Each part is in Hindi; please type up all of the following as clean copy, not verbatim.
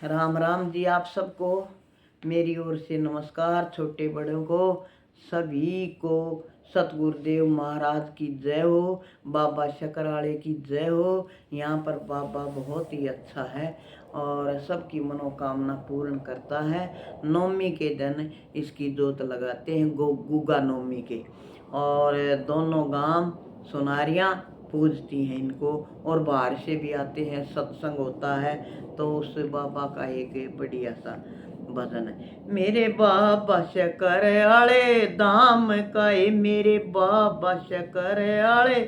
राम राम जी। आप सबको मेरी ओर से नमस्कार। छोटे बड़ों को सभी को सतगुरुदेव महाराज की जय हो, बाबा शकराले की जय हो। यहाँ पर बाबा बहुत ही अच्छा है और सबकी मनोकामना पूर्ण करता है। नवमी के दिन इसकी जोत लगाते हैं, गुगा नवमी के, और दोनों गांव सुनारियाँ पूजती हैं इनको, और बाहर से भी आते हैं। सत्संग होता है तो उस बाबा का एक बढ़िया सा भजन है। मेरे बाबा शकर आले दाम काए, मेरे बाबा शकर आले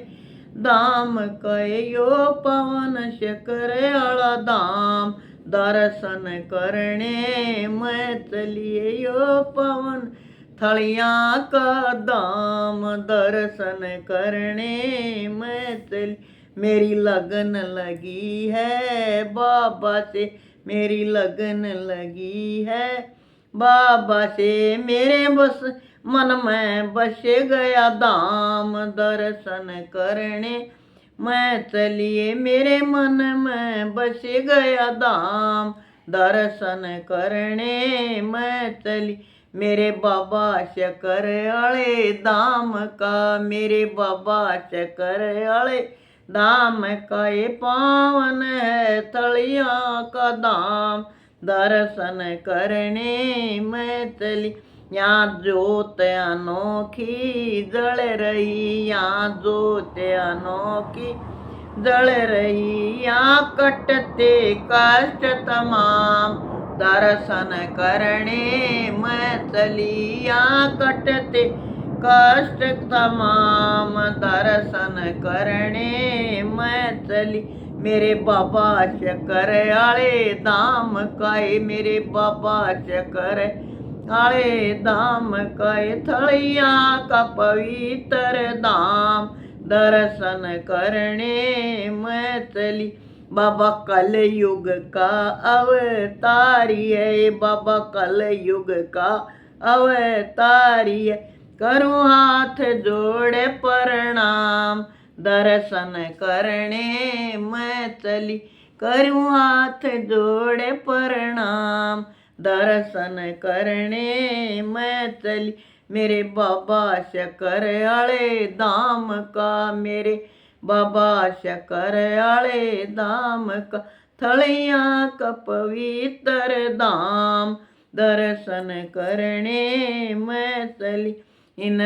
दाम काए, यो पवन शकर आला दाम दर्शन करने मैं चलिए, यो पवन थलियां का दाम दर्शन करने मैं चली। मेरी लगन लगी है बाबा से, मेरी लगन लगी है बाबा से, मेरे बस मन में बस गया धाम दर्शन करने मैं चलिए, मेरे मन में बस गया धाम दर्शन करने मैं चली। मेरे बाबा शकर आले दाम का, मेरे बाबा शकर आले दाम का, ये पावन है थलियां का दाम दर्शन करने मैं चली। यहाँ जोत अनोखी जल रही, यहाँ जोत अनोखी जल रही, यहाँ कटते कष्ट तमाम दर्शन करने मैं चली, यहाँ कटते कष्ट तमाम दर्शन करने मैं चली। मेरे बाबा शकर आले दाम काए, मेरे बाबा शकर आले दाम काए, थलियां का पवित्र धाम दर्शन करने मैं चली। बाबा कल युग का अवतारी है, बाबा कल युग का अवतारी है, करूं हाथ जोड़े प्रणाम दर्शन करने मैं चली, करूं हाथ जोड़े प्रणाम दर्शन करने मैं चली। मेरे बाबा शकर आले दाम का, मेरे बाबा शकर आले दाम का, थलियां का पवित्र धाम दर्शन करने मैं चली। इन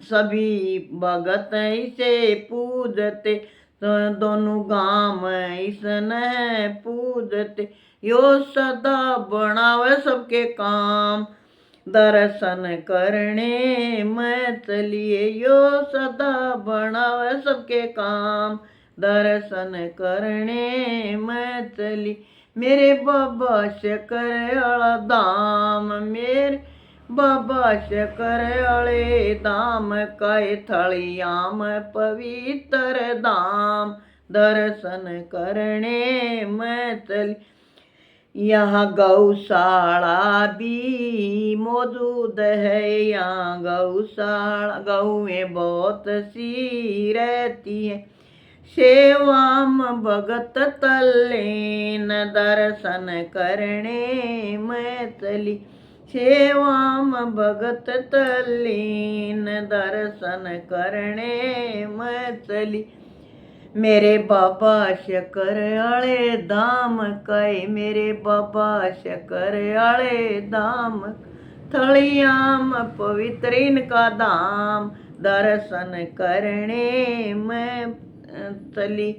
सभी भगत इसे पूजते, दोनों गांव इसने पूजते, यो सदा बनावे सबके काम दर्शन करने मैं चलिए, यो सदा बनावे सबके काम दर्शन करने मैं चली। मेरे बाबा शकर आला धाम, मेरे बाबा शकर आले दाम काए, थलियां में पवित्र धाम दर्शन करने मैं चली। यहाँ गौशाला भी मौजूद है, यहाँ गौशाला गौएं बहुत सी रहती है, सेवा में भगत तल्लीन दर्शन करने मैं चली, सेवा में भगत तल्लीन दर्शन करने मैं चली। मेरे बाबा शकर आले दाम काए, मेरे बाबा शकर आले दाम, थलियां में पवित्र इनका धाम दर्शन करने मैं चली।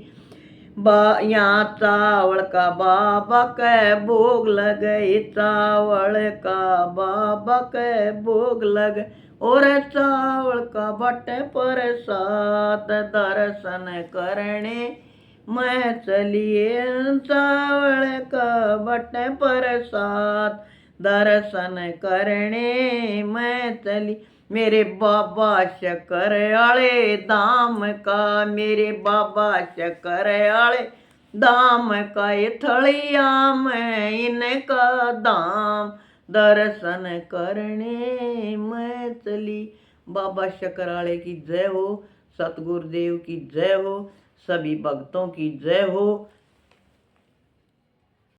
यहाँ चावल का बाबा के भोग लगे, चावल का बाबा के भोग लगे, और चावल का बटे प्रसाद दर्शन करने मैं चलिए, चावल का बटे प्रसाद दर्शन करने मैं चली। मेरे बाबा शकर आले दाम का, मेरे बाबा शकर आले दाम का, ये थलियां में इनका दाम दर्शन करने मैं चली। बाबा शकराले की जय हो, सतगुरुदेव की जय हो, सभी भक्तों की जय हो।